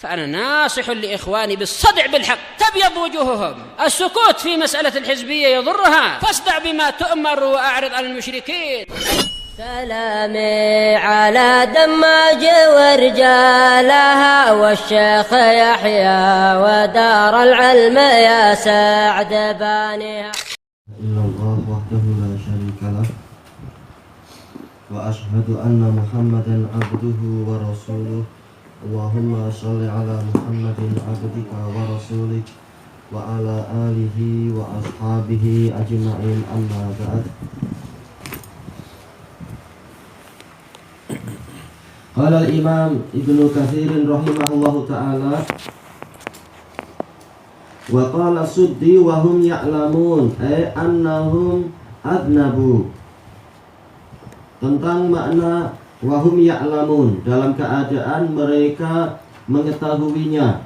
فأنا ناصح لإخواني بالصدع بالحق تبيض وجوههم. السكوت في مسألة الحزبية يضرها، فاصدع بما تؤمر وأعرض عن المشركين. سلامي على دماج ورجالها والشيخ يحيى ودار العلم يا سعد بانيها. إلا الله وحده لا شريك له وأشهد أن محمدا عبده ورسوله. اللهم صل على محمد عبدك ورسولك وعلى آله وأصحابه أجمعين. أما بعد. قال الإمام ابن كثير رحمه الله تعالى وقال سدي وهم يعلمون أي أنهم أذنبوا. Tentang makna wahum ya'lamun, dalam keadaan mereka mengetahuinya.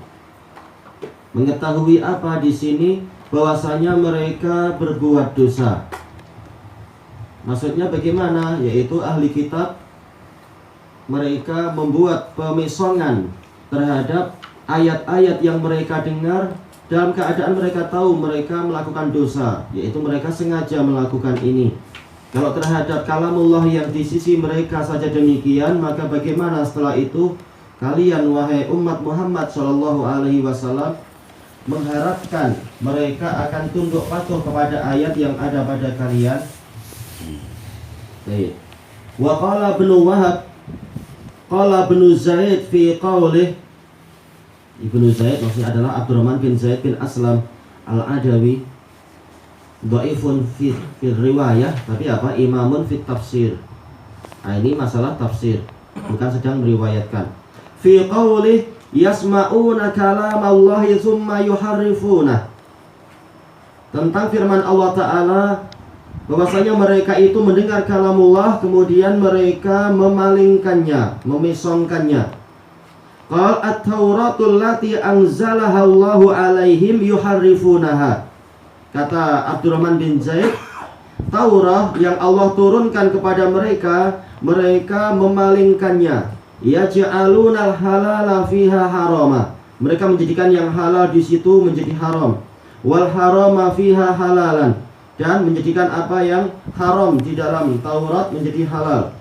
Mengetahui apa di sini? Bahwasanya mereka berbuat dosa. Maksudnya bagaimana? Yaitu ahli kitab, mereka membuat pemisongan terhadap ayat-ayat yang mereka dengar dalam keadaan mereka tahu mereka melakukan dosa, yaitu mereka sengaja melakukan ini. Kalau terhadap kalamullah yang di sisi mereka saja demikian, maka bagaimana setelah itu kalian wahai umat Muhammad SAW mengharapkan mereka akan tunduk patuh kepada ayat yang ada pada kalian? Wa qala Ibnu Wahab qala Ibnu Zaid fi qawlih. Ibnu Zaid maksudnya adalah Abdurrahman bin Zaid bin Aslam al-Adawi, dhaifun fi riwayah, tapi apa? Imamun fi tafsir. Nah, ini masalah tafsir, bukan sedang meriwayatkan. Fi qawlih yasma'una kalamallahi thumma yuharrifuna. Tentang firman Allah Ta'ala bahwasanya mereka itu mendengar kalamullah kemudian mereka memalingkannya, memisongkannya. Qal at-tauratul lati anzalaha Allahu alaihim yuharrifunaha. Kata Abdurrahman bin Zaid, Taurat yang Allah turunkan kepada mereka, mereka memalingkannya. Yaj'alunal halala fiha harama. Mereka menjadikan yang halal di situ menjadi haram. Wal harama fiha halalan. Dan menjadikan apa yang haram di dalam Taurat menjadi halal.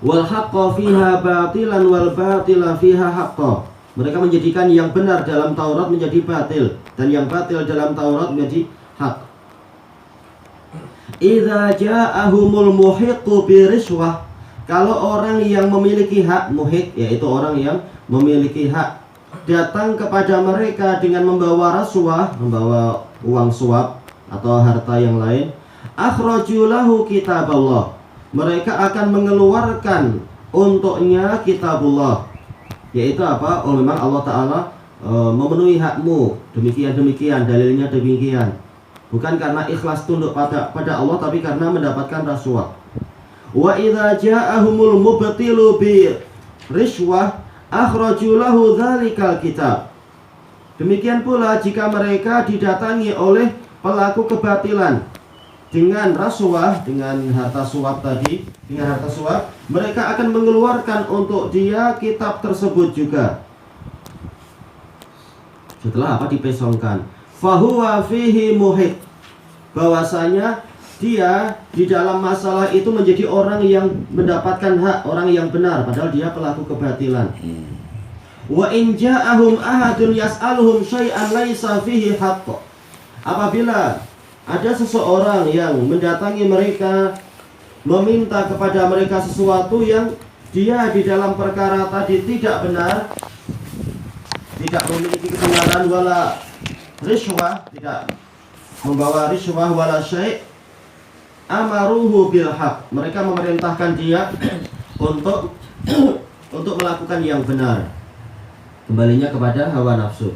Wal haqqa fiha batilan wal batila fiha haqqa. Mereka menjadikan yang benar dalam Taurat menjadi batil dan yang batil dalam Taurat menjadi hak. Idza ja'ahumul muhiqqu biriswah. Kalau orang yang memiliki hak, muhiq yaitu orang yang memiliki hak, datang kepada mereka dengan membawa rasuah, membawa uang suap atau harta yang lain, akhraju lahu kitaballah. Mereka akan mengeluarkan untuknya kitabullah, yaitu apa? Oh, memang Allah Ta'ala memenuhi hakmu, demikian dalilnya demikian, bukan karena ikhlas tunduk pada Allah, tapi karena mendapatkan rasuah. Wa idza ja'ahumul mubtilu bi rishwah akhraju lahu dzalikal kitab. Demikian pula jika mereka didatangi oleh pelaku kebatilan dengan rasuah, dengan harta suap tadi, dengan harta suap, mereka akan mengeluarkan untuk dia kitab tersebut juga. Setelah apa? Dipesongkan. Fahuwa fihi muhiq. Bahwasanya dia di dalam masalah itu menjadi orang yang mendapatkan hak, orang yang benar, padahal dia pelaku kebatilan. Wa in ja'ahum ahadun yas'aluhum syai'an laisa fihi haqq. Apabila ada seseorang yang mendatangi mereka meminta kepada mereka sesuatu yang dia di dalam perkara tadi tidak benar, tidak memiliki kebenaran, wala rishwah, tidak membawa rishwah wala syai', amaruhu bil haq. Mereka memerintahkan dia untuk melakukan yang benar, kembalinya kepada hawa nafsu.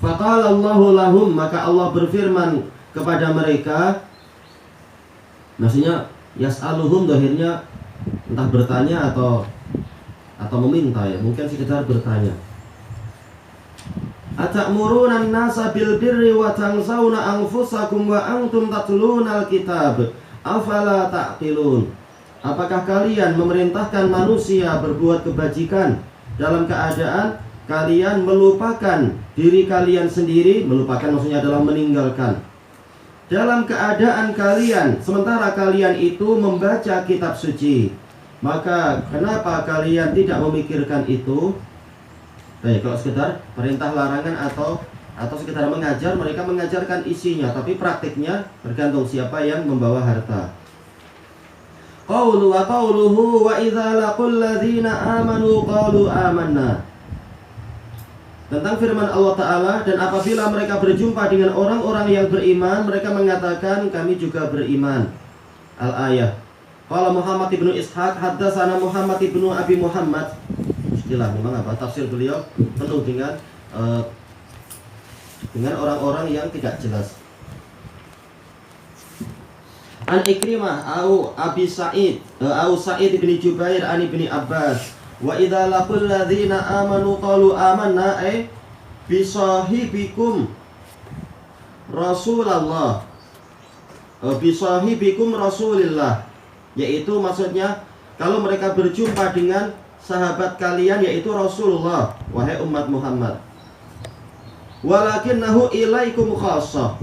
Faqala Allahu lahum, maka Allah berfirman kepada mereka, maksudnya yas'aluhum dohirnya entah bertanya atau meminta, ya mungkin sekedar bertanya. Atamuruna an-nasa bil birri wa tansawna anfusakum wa antum tatluna al-kitab afala ta'qilun. Apakah kalian memerintahkan manusia berbuat kebajikan dalam keadaan kalian melupakan diri kalian sendiri, melupakan maksudnya adalah meninggalkan, dalam keadaan kalian sementara kalian itu membaca kitab suci. Maka kenapa kalian tidak memikirkan itu? Baik, kalau sekedar perintah larangan atau sekedar mengajar, mereka mengajarkan isinya, tapi praktiknya tergantung siapa yang membawa harta. Qawlu wa qawluhu wa idza laqul ladzina amanu qalu amanna. Tentang firman Allah Ta'ala, dan apabila mereka berjumpa dengan orang-orang yang beriman, mereka mengatakan kami juga beriman. Al-ayah. Qala Muhammad ibnu Ishaq haddatsana Muhammad ibnu Abi Muhammad. Istilah memang apa tafsir beliau penuh dengan orang-orang yang tidak jelas. An Ikrimah au Abi Sa'id au Sa'id bin Jubair an Ibni Abbas wa idza laqul ladzina amanu qalu amanna bi sahibikum Rasulullah bi sahibikum Rasulillah, yaitu maksudnya kalau mereka berjumpa dengan sahabat kalian yaitu Rasulullah, wahai umat Muhammad, walakinnahu ilaikum khassah.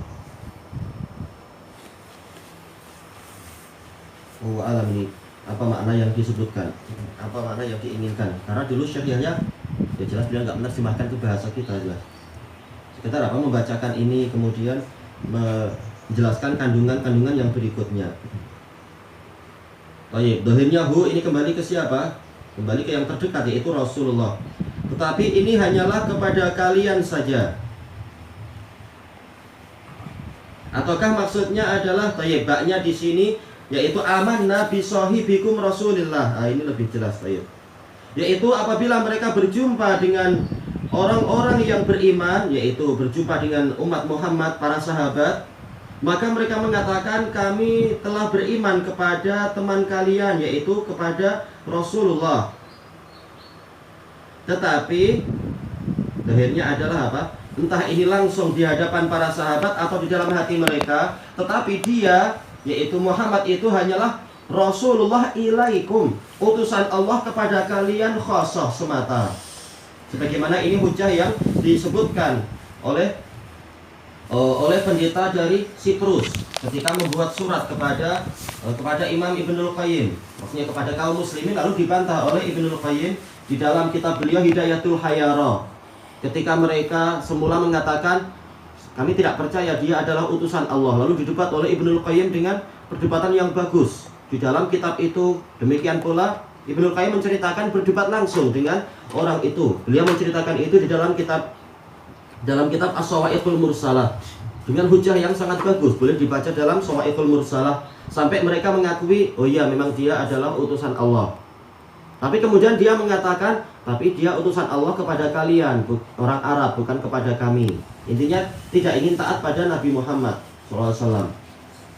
Alam ini apa makna yang disebutkan, apa makna yang diinginkan, karena dulu syariahnya ya jelas beliau nggak menerjemahkan ke bahasa kita, jelas sekitar apa membacakan ini kemudian menjelaskan kandungan-kandungan yang berikutnya. Baik, dohirnya hu ini kembali ke siapa? Kembali ke yang terdekat yaitu Rasulullah. Tetapi ini hanyalah kepada kalian saja. Ataukah maksudnya adalah tayyibaknya di sini yaitu amanna bi sahibikum Rasulillah. Ini lebih jelas tayyib. Yaitu apabila mereka berjumpa dengan orang-orang yang beriman, yaitu berjumpa dengan umat Muhammad, para sahabat, maka mereka mengatakan kami telah beriman kepada teman kalian yaitu kepada Rasulullah. Tetapi akhirnya adalah apa? Entah ini langsung di hadapan para sahabat atau di dalam hati mereka, tetapi dia yaitu Muhammad itu hanyalah Rasulullah ilaikum, utusan Allah kepada kalian khassah semata. Sebagaimana ini hujah yang disebutkan oleh pendeta dari Siprus ketika membuat surat kepada Imam Ibnul Qayyim, maksudnya kepada kaum muslimin, lalu dibantah oleh Ibnul Qayyim di dalam kitab beliau Hidayatul Hayara. Ketika mereka semula mengatakan kami tidak percaya dia adalah utusan Allah, lalu didebat oleh Ibnul Qayyim dengan perdebatan yang bagus. Di dalam kitab itu demikian pula Ibnul Qayyim menceritakan berdebat langsung dengan orang itu. Beliau menceritakan itu di dalam kitab As-Sawa'iqul Mursalah dengan hujah yang sangat bagus, boleh dibaca dalam Sawa'iqul Mursalah, sampai mereka mengakui oh iya memang dia adalah utusan Allah. Tapi kemudian dia mengatakan tapi dia utusan Allah kepada kalian orang Arab, bukan kepada kami. Intinya tidak ingin taat pada Nabi Muhammad SAW.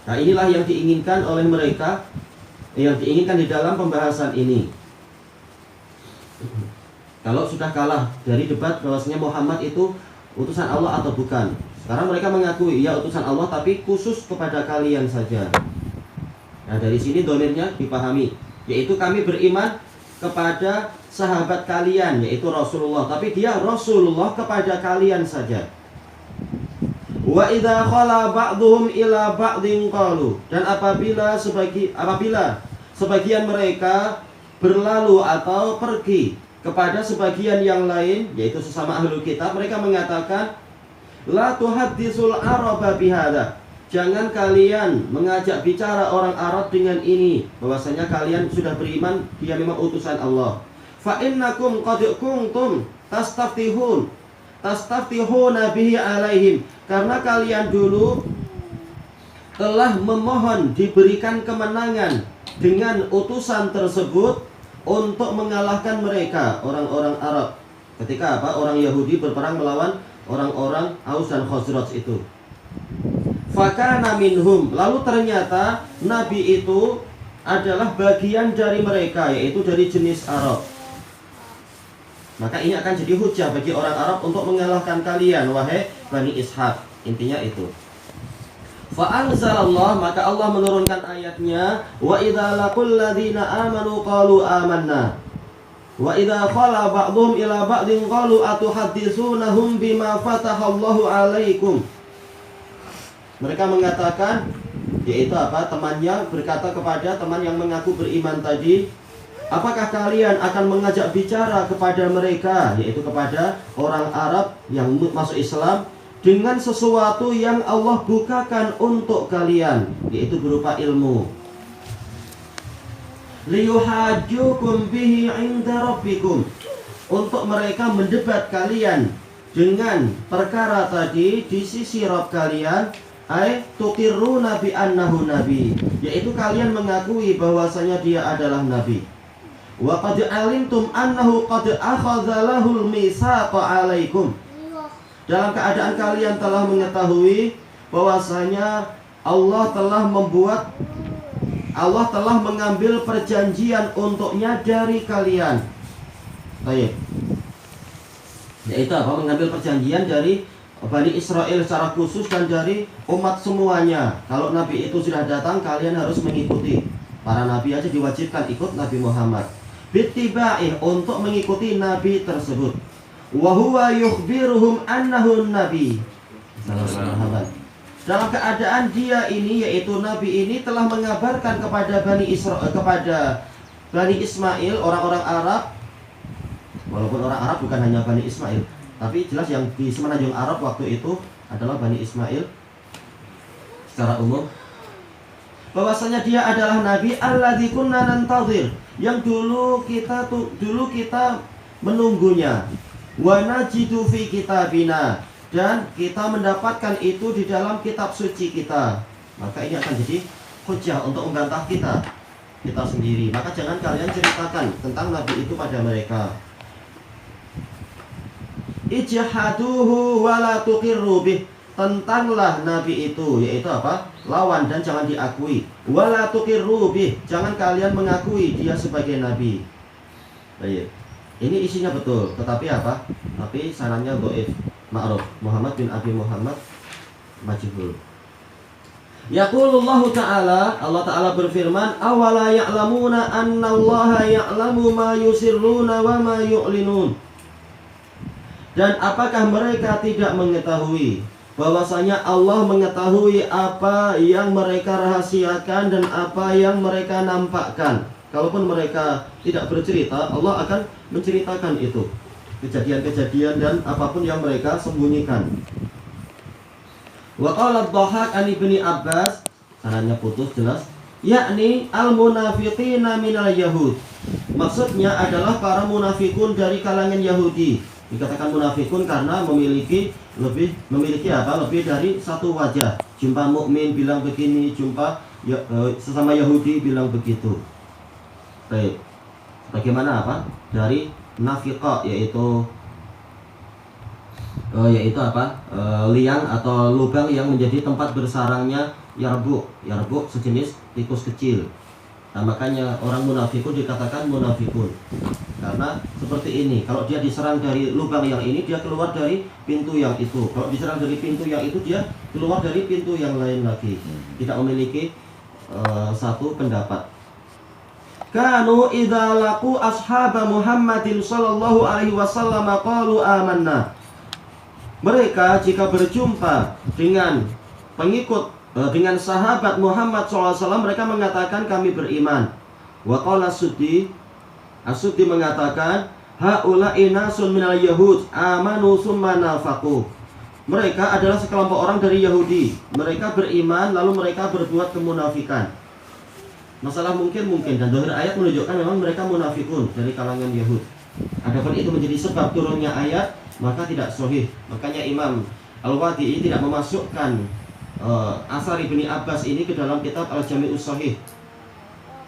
Nah inilah yang diinginkan oleh mereka, yang diinginkan di dalam pembahasan ini. Kalau sudah kalah dari debat bahwasanya Muhammad itu utusan Allah atau bukan, sekarang mereka mengakui ya utusan Allah tapi khusus kepada kalian saja. Nah dari sini domirnya dipahami, yaitu kami beriman kepada sahabat kalian yaitu Rasulullah, tapi dia Rasulullah kepada kalian saja. Wa idza khala ba'dhum ila ba'din qalu, dan apabila sebagian mereka berlalu atau pergi kepada sebagian yang lain yaitu sesama ahlul kitab, mereka mengatakan la tuhaddisul araba bihadza, jangan kalian mengajak bicara orang Arab dengan ini bahwasanya kalian sudah beriman dia memang utusan Allah. Fa innakum qad kuntum tastaftihuna bihi alaihim, karena kalian dulu telah memohon diberikan kemenangan dengan utusan tersebut untuk mengalahkan mereka orang-orang Arab ketika orang Yahudi berperang melawan orang-orang Aus dan Khazraj itu. Fakana minhum, lalu ternyata Nabi itu adalah bagian dari mereka, yaitu dari jenis Arab. Maka ini akan jadi hujah bagi orang Arab untuk mengalahkan kalian, wahai Bani Ishaq. Intinya itu. Fa'anzalallah, maka Allah menurunkan ayatnya, wa idza laqul ladzina amanu qalu amanna. Wa idza qala ba'dhum ila ba'din qalu atuhadditsunahum bima fatahallahu 'alaikum. Mereka mengatakan, yaitu apa? Temannya berkata kepada teman yang mengaku beriman tadi, apakah kalian akan mengajak bicara kepada mereka, yaitu kepada orang Arab yang masuk Islam, dengan sesuatu yang Allah bukakan untuk kalian, yaitu berupa ilmu. Liyuhajjukum bihi 'inda rabbikum, untuk mereka mendebat kalian dengan perkara tadi di sisi Rabb kalian, ay tuqirruna bi annahu nabi, yaitu kalian mengakui bahwasanya dia adalah nabi. Wa qad alimtum annahu qad akhadha lahul mitsaqa 'alaikum, dalam keadaan kalian telah mengetahui bahwasanya Allah telah mengambil perjanjian untuknya dari kalian. Baik. Yaitu apa? Mengambil perjanjian dari Bani Israel secara khusus dan dari umat semuanya. Kalau Nabi itu sudah datang, kalian harus mengikuti. Para Nabi aja diwajibkan ikut Nabi Muhammad. Bittiba'ih, untuk mengikuti Nabi tersebut. Wa huwa yukhbiruhum annahu nabi. Dalam keadaan dia ini, yaitu Nabi ini, telah mengabarkan kepada Bani Ismail, orang-orang Arab. Walaupun orang Arab bukan hanya Bani Ismail, tapi jelas yang di semenanjung Arab waktu itu adalah Bani Ismail secara umum, bahwasanya dia adalah Nabi alladzi kunna nantazir, yang dulu kita menunggunya. Wa najidu fi kitabina, dan kita mendapatkan itu di dalam kitab suci kita. Maka ini akan jadi hujjah untuk membantah kita sendiri. Maka jangan kalian ceritakan tentang Nabi itu pada mereka. Ijhaduhu wa la tuqirru bih, tentanglah Nabi itu, yaitu apa? Lawan dan jangan diakui. Wa la tuqirru bih, jangan kalian mengakui dia sebagai Nabi. Baik. Ini isinya betul, tetapi apa? Tapi sanadnya dhaif. Ma'ruf, Muhammad bin Abi Muhammad majhul. Yaqulullahu ta'ala, Allah Ta'ala berfirman, awala ya'lamuna annallaha ya'lamu ma yusirruna wa ma yu'linun. Dan apakah mereka tidak mengetahui bahwasanya Allah mengetahui apa yang mereka rahasiakan dan apa yang mereka nampakkan. Kalaupun mereka tidak bercerita, Allah akan menceritakan itu, kejadian-kejadian dan apapun yang mereka sembunyikan. Wa qala ad-Dhahhak an Ibni Abbas, sanadnya putus jelas, yakni al-munafiqina minal yahud. Maksudnya adalah para munafikun dari kalangan Yahudi. Dikatakan munafikun karena memiliki apa? Lebih dari satu wajah. Jumpa mukmin bilang begini, jumpa sesama Yahudi bilang begitu. Baik. Bagaimana apa? Dari nafiqah, yaitu apa? Liang atau lubang yang menjadi tempat bersarangnya yarbuk. Yarbuk sejenis tikus kecil. Nah, makanya orang munafikun dikatakan munafikun. Karena seperti ini, kalau dia diserang dari lubang yang ini, dia keluar dari pintu yang itu. Kalau diserang dari pintu yang itu, dia keluar dari pintu yang lain lagi. Tidak memiliki satu pendapat. Kanu idza laqu ashab Muhammadin sallallahu alaihi wasallam qalu amanna. Mereka jika berjumpa dengan dengan sahabat Muhammad SAW, mereka mengatakan kami beriman. Wa qala As-Suddi mengatakan haula'i nasun minal yahud amanu summa nafaqu. Mereka adalah sekelompok orang dari Yahudi. Mereka beriman lalu mereka berbuat kemunafikan. Masalah mungkin dan zahir ayat menunjukkan memang mereka munafikun dari kalangan Yahud. Adapun itu menjadi sebab turunnya ayat, maka tidak sahih. Makanya Imam Al-Wadi'i tidak memasukkan asar Ibni Abbas ini ke dalam kitab Al-Jami'us Sahih.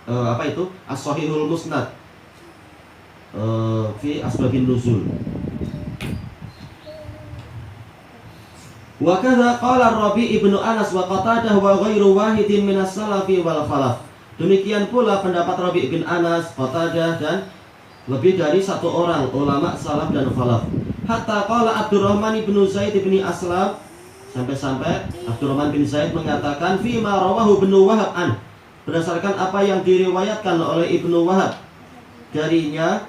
Apa itu? As-Sahihul Musnad fi Asbabin Nuzul. Wa kadza qala Rabi' ibnu Anas wa Qatadah wa ghairu wahidin minas salafi wal khalaf. Demikian pula pendapat Rabi' bin Anas, Qatadah dan lebih dari satu orang ulama salaf dan khalaf. Hatta qala Abdurrahman bin Zaid bin Aslam, sampai-sampai Abdurrahman bin Zaid mengatakan fi ma rawahu Ibnu Wahab an, berdasarkan apa yang diriwayatkan oleh Ibnu Wahab darinya,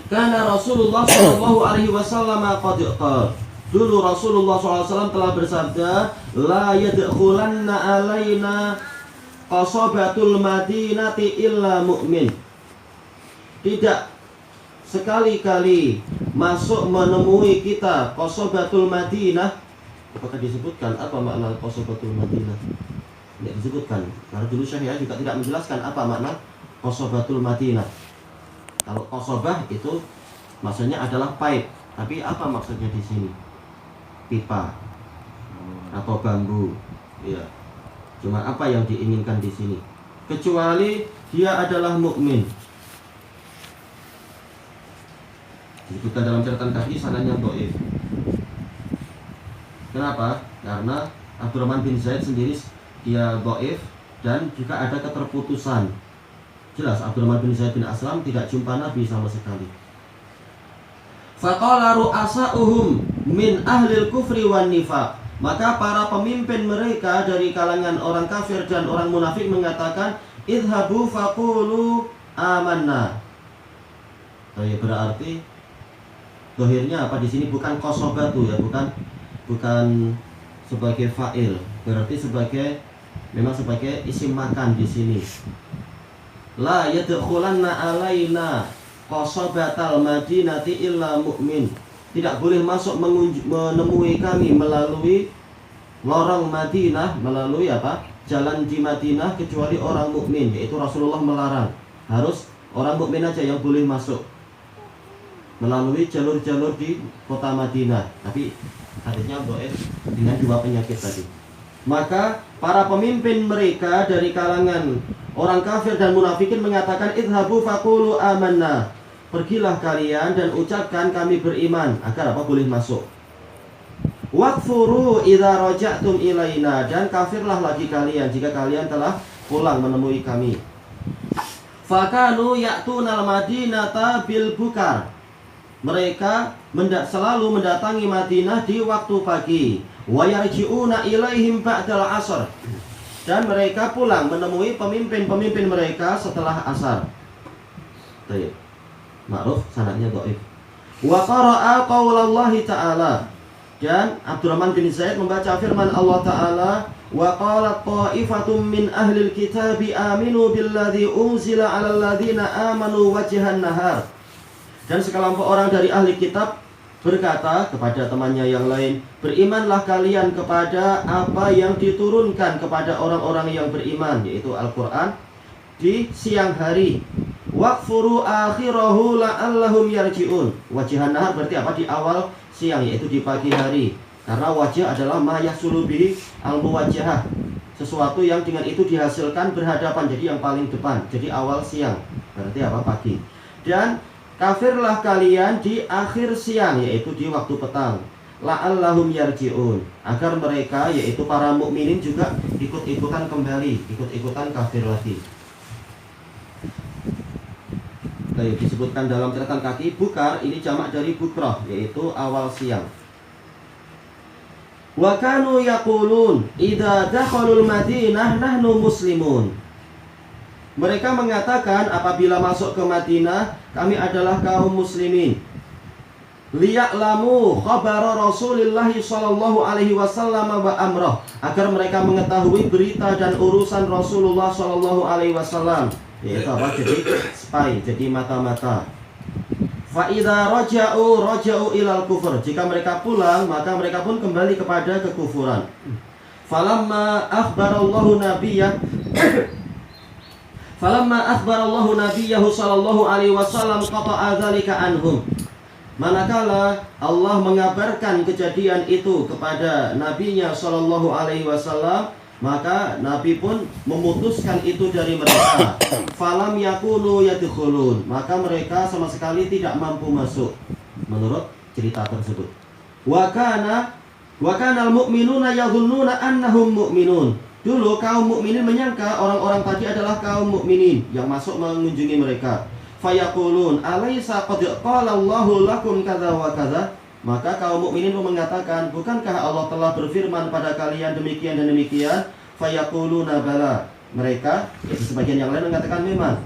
Karena Rasulullah Shallallahu Alaihi Wasallam qad qala. Dulu Rasulullah SAW telah bersabda, la yadkhulanna alaina qasabatul madinati illa mu'min. Tidak sekali-kali masuk menemui kita qasabatul Madinah. Apakah disebutkan apa makna qasabatul Madinah? Tidak disebutkan. Karena dulu Syekh juga tidak menjelaskan apa makna qasabatul Madinah. Kalau qasabah itu maksudnya adalah pipe, tapi apa maksudnya di sini? Pipa atau bambu, ya. Cuma apa yang diinginkan di sini? Kecuali dia adalah mukmin. Disebutkan dalam catatan kaki sanadnya dhaif. Kenapa? Karena Abdurrahman bin Zaid sendiri dia dhaif dan juga ada keterputusan. Jelas Abdurrahman bin Zaid bin Aslam tidak jumpa Nabi sama sekali. Faqala ru'asa'uhum min ahlil kufri wan nifaq. Maka para pemimpin mereka dari kalangan orang kafir dan orang munafik mengatakan, idhabu faqulu amanna. Jadi berarti dohirnya apa di sini bukan qasobatu ya, bukan sebagai fa'il, berarti memang sebagai isim makan di sini. La yadkhulanna alaina qasabatal madinati illa mu'min. Tidak boleh masuk menemui kami melalui lorong Madinah, melalui apa? Jalan di Madinah kecuali orang mukmin, yaitu Rasulullah melarang. Harus orang mukmin aja yang boleh masuk melalui jalur-jalur di kota Madinah. Tapi hadisnya dhaif dengan dua penyakit tadi. Maka para pemimpin mereka dari kalangan orang kafir dan munafikin mengatakan, idhabu faqulu amanna. Pergilah kalian dan ucapkan kami beriman, agar apa? Boleh masuk. Waqfuru idza raja'tum ilaina. Dan kafirlah lagi kalian jika kalian telah pulang menemui kami. Fakanu ya'tunal madinata bil bukar. Mereka selalu mendatangi Madinah di waktu pagi. Wa yarji'una ilaihim ba'dal asr. Dan mereka pulang menemui pemimpin-pemimpin mereka setelah asar. Baik. Ma'ruf sanadnya dhaif. Wa qara'a qaulallahi ta'ala. Dan Abdurrahman bin Zaid membaca firman Allah Ta'ala, wa qalat ta'ifatum min ahlil kitabi aminu billadzi unzila 'alal ladzina amanu wajhan nahar. Dan sekelompok orang dari ahli kitab berkata kepada temannya yang lain, berimanlah kalian kepada apa yang diturunkan kepada orang-orang yang beriman, yaitu Al-Quran, di siang hari. Waqfuru akhirahu la'allahum yarji'un. Wajihan nahar berarti apa? Di awal siang, yaitu di pagi hari. Karena wajah adalah ma yahsulu bihi al-muwajjahah, sesuatu yang dengan itu dihasilkan berhadapan, jadi yang paling depan. Jadi awal siang berarti apa? Pagi. Dan kafirlah kalian di akhir siang, yaitu di waktu petang. La'allahum yarji'un, agar mereka, yaitu para mukminin juga ikut-ikutan kembali, ikut-ikutan kafir lagi. Baik, disebutkan dalam catatan kaki, bukar ini jamak dari bukroh, yaitu awal siang. Wa kanu yaqulun idza dakhalul madinah nahnu muslimun. Mereka mengatakan apabila masuk ke Madinah, kami adalah kaum muslimin. Liya'lamu khabara Rasulullah sallallahu alaihi wasallam wa amrah, agar mereka mengetahui berita dan urusan Rasulullah sallallahu alaihi wasallam, yaitu apa? Jadi spy, jadi mata-mata. Fa idza raja'u ilal kufur. Jika mereka pulang, maka mereka pun kembali kepada kekufuran. Falamma akhbarallahu nabiyyah nabiyahu sallallahu alaihi wasallam qata'a dzalika anhum. Manakala Allah mengabarkan kejadian itu kepada nabinya sallallahu alaihi wasallam, maka nabi pun memutuskan itu dari mereka. Falam yakunu yadkhulun, maka mereka sama sekali tidak mampu masuk menurut cerita tersebut. Wa kana al-mu'minuna yadhunnuna annahum mu'minun. Dulu kaum mukminin menyangka orang-orang tadi adalah kaum mukminin yang masuk mengunjungi mereka. Fayaqulun alaysa qad qala Allahu lakum kadza wa kadza. Maka kaum mukminin mengatakan, bukankah Allah telah berfirman pada kalian demikian dan demikian? Fayaquluna bala. Mereka, yaitu sebagian yang lain mengatakan memang.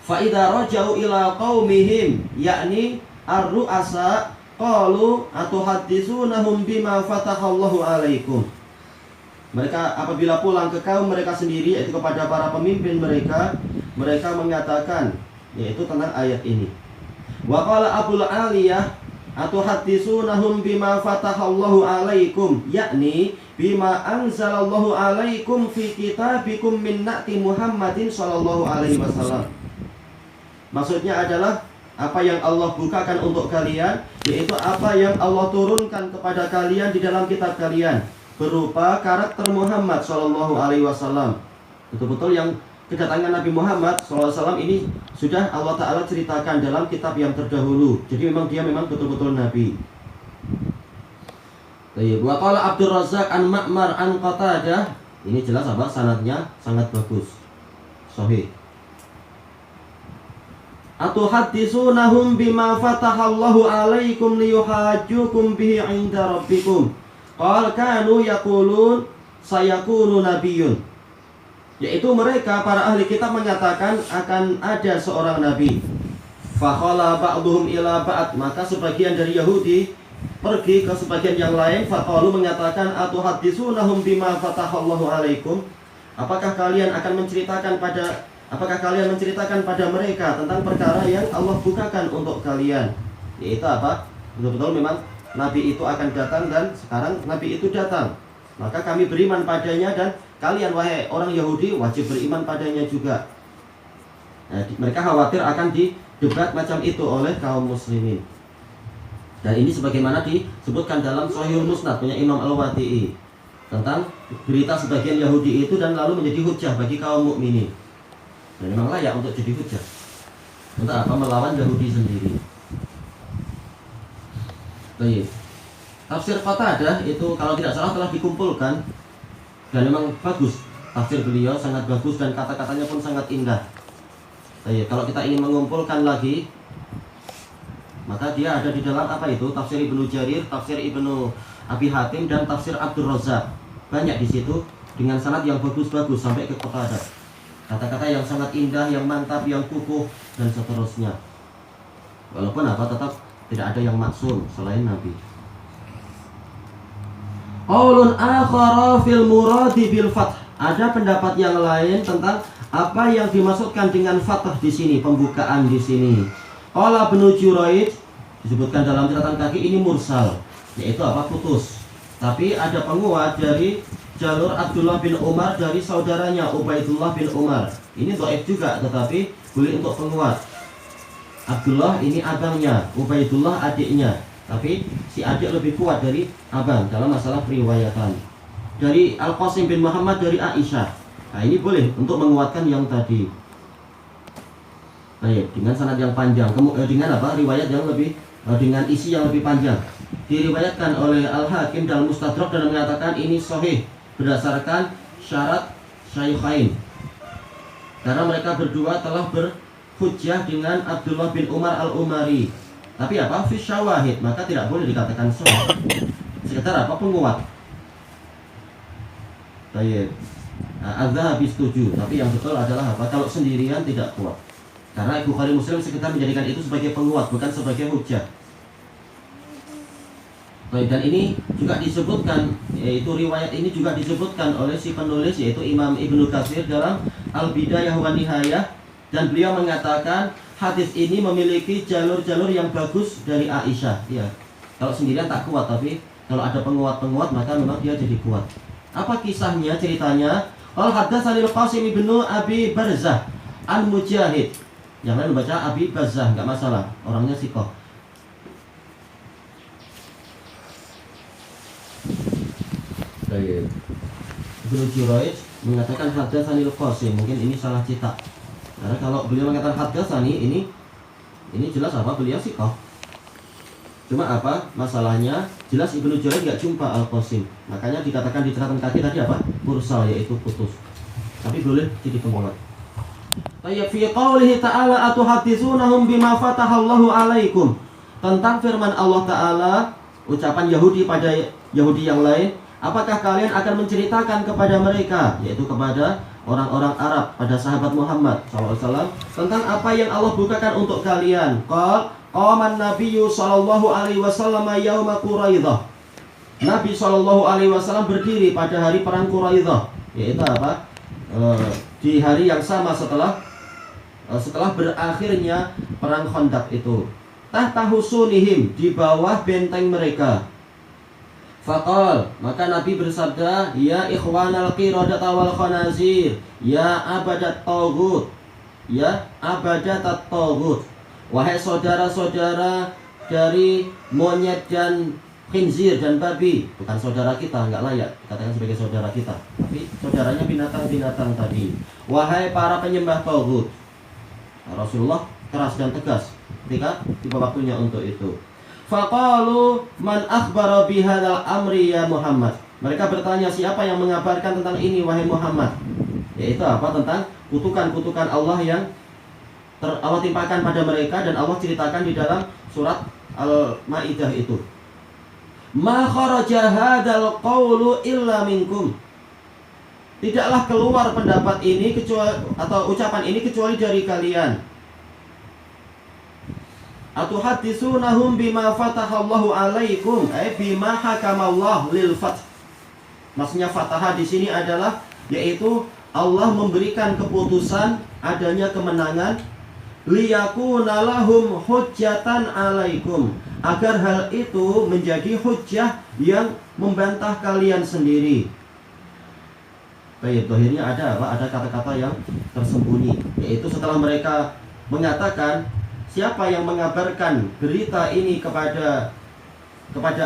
Fa idza raja'u ila qaumihim yakni ar-ru'asa qalu atuhadditsunahum bima fatahallahu alaikum. Mereka apabila pulang ke kaum mereka sendiri, yaitu kepada para pemimpin mereka, mereka mengatakan, yaitu tentang ayat ini. Wa qala Abul Aliyah atuhadditsunahum bima fatahallahu alaikum yakni bima anzalallahu alaikum fi kitabikum min na'ti Muhammadin sallallahu alaihi wasallam. Maksudnya adalah apa yang Allah bukakan untuk kalian, yaitu apa yang Allah turunkan kepada kalian di dalam kitab kalian berupa karakter Muhammad sallallahu alaihi wasallam. Betul-betul yang kedatangan Nabi Muhammad SAW ini sudah Allah Ta'ala ceritakan dalam kitab yang terdahulu. Jadi memang dia betul-betul Nabi. Wa qala Abdul Razzaq an Ma'mar an Qatadah. Ini jelas apa? Sanadnya sangat bagus, sahih. Atuhadditsunahum bima fatahallahu alaikum liyuhajjukum bihi 'inda rabbikum. Qal kanu yaqulun sayakunu nabiyyun. Yaitu mereka para ahli kitab mengatakan akan ada seorang nabi. Fakhala ba'duhum ila ba'd, maka sebagian dari Yahudi pergi ke sebagian yang lain. Faqalu mengatakan atuhadditsunahum bima fatahallahu alaikum. Apakah kalian menceritakan pada mereka tentang perkara yang Allah bukakan untuk kalian? Yaitu apa? Betul-betul memang nabi itu akan datang dan sekarang nabi itu datang. Maka kami beriman padanya dan kalian wahai orang Yahudi wajib beriman padanya juga. Nah, mereka khawatir akan didebat macam itu oleh kaum muslimin. Dan ini sebagaimana disebutkan dalam Shahihul Musnad punya Imam Al-Wati'i tentang berita sebagian Yahudi itu dan lalu menjadi hujah bagi kaum mukminin. Dan memang layak untuk jadi hujah. Untuk apa? Melawan Yahudi sendiri. Baik. Tafsir Qatadah itu kalau tidak salah telah dikumpulkan dan memang bagus. Tafsir beliau sangat bagus dan kata-katanya pun sangat indah. Baik, kalau kita ingin mengumpulkan lagi, maka dia ada di dalam apa itu? Tafsir Ibnu Jarir, Tafsir Ibnu Abi Hatim dan Tafsir Abdul Razzaq. Banyak di situ dengan sanad yang bagus-bagus sampai ke Qatadah. Kata-kata yang sangat indah, yang mantap, yang kukuh dan seterusnya. Walaupun apa tetap tidak ada yang maksum selain Nabi. Qaulun akhara fil muradi bil fath. Ada pendapat yang lain tentang apa yang dimaksudkan dengan fathah di sini, pembukaan di sini. Qala Ibnu Juraij disebutkan dalam catatan kaki ini mursal, yaitu apa? Putus. Tapi ada penguat dari jalur Abdullah bin Umar dari saudaranya Ubaidullah bin Umar. Ini dhaif juga tetapi boleh untuk penguat. Abdullah ini abangnya, Ubaidullah adiknya. Tapi si adik lebih kuat dari abang dalam masalah periwayatan. Dari Al-Qasim bin Muhammad dari Aisyah. Nah ini boleh untuk menguatkan yang tadi. Baik, dengan sanad yang panjang. Dengan apa? Riwayat yang lebih dengan isi yang lebih panjang. Diriwayatkan oleh Al-Hakim dalam Mustadrak dan mengatakan ini sahih berdasarkan syarat Syaikhain. Karena mereka berdua telah berhujjah dengan Abdullah bin Umar Al-Umari. Tapi apa? Fi syawahid, maka tidak boleh dikatakan sahih. Sekedar apa? Penguat. Baik. Az-Zahabi setuju, tapi yang betul adalah apa? Kalau sendirian tidak kuat. Karena Bukhari Muslim sekedar menjadikan itu sebagai penguat, bukan sebagai hujjah. Baik, dan ini juga disebutkan, yaitu riwayat ini juga disebutkan oleh si penulis yaitu Imam Ibnu Katsir dalam Al-Bidayah wa Nihayah, dan beliau mengatakan hadis ini memiliki jalur-jalur yang bagus dari Aisyah. Ya, kalau sendirian tak kuat, tapi kalau ada penguat-penguat maka memang dia jadi kuat. Apa kisahnya, ceritanya? Qala haddatsanil Qasim ibnu Abi Barzah an Mujahid. Yang lain membaca Abi Barzah, enggak masalah, orangnya siqah. Baik. Ibnu Juraij mengatakan haddatsanil Qasim, mungkin ini salah cetak. Karena kalau beliau mengatakan haddatsani ini jelas apa? Beliau siqah. Cuma apa masalahnya? Jelas Ibnu Juraij enggak jumpa Al-Qasim. Makanya dikatakan di catatan kaki tadi apa? Mursal, yaitu putus. Tapi boleh jadi penguat. Tayyib fi qaulihi ta'ala atuhadditsunahum bima fatahallahu alaikum. Tentang firman Allah Ta'ala, ucapan Yahudi pada Yahudi yang lain, apakah kalian akan menceritakan kepada mereka, yaitu kepada orang-orang Arab pada sahabat Muhammad SAW tentang apa yang Allah bukakan untuk kalian. Qaman Nabiyyu sallallahu alaihi wasallam yauma Quraidah. Nabi sallallahu alaihi wasallam berdiri pada hari perang Quraidah, yaitu apa? Di hari yang sama setelah berakhirnya perang Khandaq itu. Tahta husunihim, di bawah benteng mereka. Faqal, maka Nabi bersabda, ya ikhwanal qiradata wal khanazir, ya abadat taghut, ya abadat taghut, wahai saudara-saudara dari monyet dan khinzir dan babi. Bukan saudara kita, enggak layak dikatakan sebagai saudara kita, tapi saudaranya binatang-binatang tadi. Wahai para penyembah taghut. Rasulullah keras dan tegas ketika tiba waktunya untuk itu. Faqalu man akhbara bihadzal amri ya Muhammad. Mereka bertanya, siapa yang mengabarkan tentang ini wahai Muhammad? Yaitu apa? Tentang kutukan-kutukan Allah yang Allah timpakan pada mereka dan Allah ceritakan di dalam surat Al-Maidah itu. Ma kharaja hadzal qawlu illa minkum. Tidaklah keluar pendapat ini kecuali atau ucapan ini kecuali dari kalian. Atuhaddisunahum bima fatahallahu alaikum, bima hakamallahu lil fath. Maksudnya fataha di sini adalah yaitu Allah memberikan keputusan adanya kemenangan, liyakuna lahum hujjatan alaikum, agar hal itu menjadi hujjah yang membantah kalian sendiri. Baik, akhirnya ada apa? Ada kata-kata yang tersembunyi, yaitu setelah mereka mengatakan, siapa yang mengabarkan berita ini kepada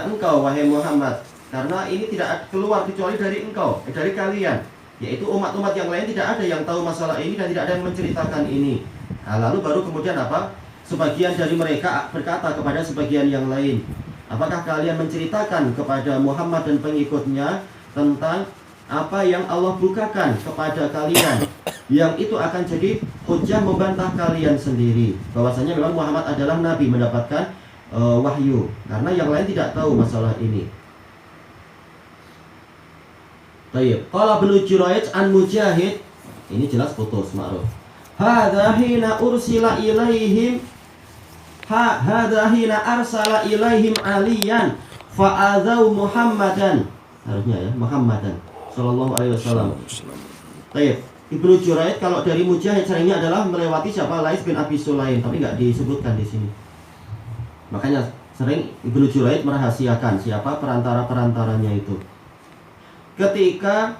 engkau wahai Muhammad? Karena ini tidak keluar kecuali dari engkau, dari kalian. Yaitu umat-umat yang lain tidak ada yang tahu masalah ini dan tidak ada yang menceritakan ini. Nah, lalu baru kemudian apa? Sebagian dari mereka berkata kepada sebagian yang lain, apakah kalian menceritakan kepada Muhammad dan pengikutnya tentang apa yang Allah bukakan kepada kalian, yang itu akan jadi hujah membantah kalian sendiri, bahwasanya memang Muhammad adalah nabi mendapatkan wahyu, karena yang lain tidak tahu masalah ini. Baik, qala Ibnu Jurayj an Mujahid, ini jelas putus ma'ruf. Hadza hina ursila ilaihim hadza hina arsala ilaihim aliyan fa'adzau Muhammadan. Harusnya ya, Muhammadan sallallahu alaihi wasallam. Baik, Ibnu Jurayj kalau dari Mujahid seringnya adalah melewati siapa? Lais bin Abi Sulaim, tapi enggak disebutkan di sini. Makanya sering Ibnu Jurayj merahasiakan siapa perantara-perantaranya itu. Ketika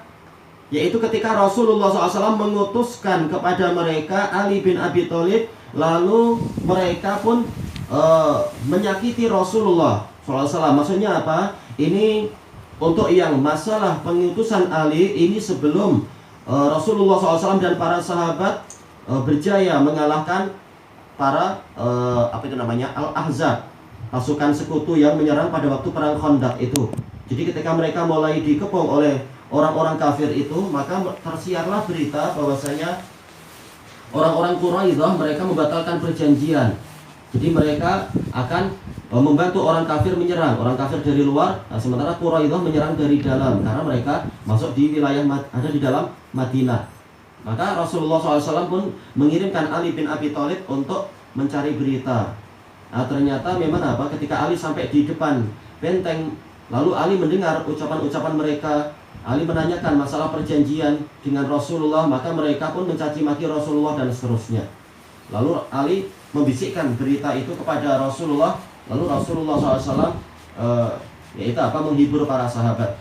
Rasulullah SAW mengutuskan kepada mereka Ali bin Abi Thalib, lalu mereka pun menyakiti Rasulullah SAW. Maksudnya apa? Ini untuk yang masalah pengutusan Ali ini sebelum Rasulullah SAW dan para sahabat berjaya mengalahkan para Al-Ahzab, pasukan sekutu yang menyerang pada waktu perang Khandaq itu. Jadi ketika mereka mulai dikepung oleh orang-orang kafir itu, maka tersiarlah berita bahwasanya orang-orang Quraidah mereka membatalkan perjanjian. Jadi mereka akan membantu orang kafir menyerang, orang kafir dari luar, sementara Quraidah menyerang dari dalam karena mereka masuk di wilayah ada di dalam Madinah. Maka Rasulullah SAW pun mengirimkan Ali bin Abi Thalib untuk mencari berita. Nah, ternyata memang apa? Ketika Ali sampai di depan benteng, lalu Ali mendengar ucapan-ucapan mereka. Ali menanyakan masalah perjanjian dengan Rasulullah, maka mereka pun mencaci maki Rasulullah dan seterusnya. Lalu Ali membisikkan berita itu kepada Rasulullah, lalu Rasulullah SAW menghibur para sahabat.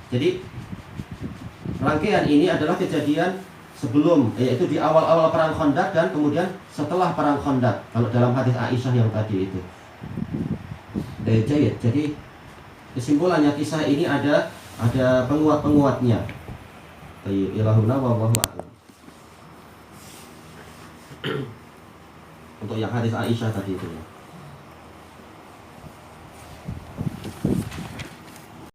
Jadi rangkaian ini adalah kejadian sebelum, yaitu di awal-awal perang Khandaq dan kemudian setelah perang Khandaq. Kalau dalam hadis Aisyah yang tadi itu. Jadi kesimpulannya kisah ini ada penguat-penguatnya. Ilahuna wallahu a'lam. Untuk yang hadis Aisyah tadi itu.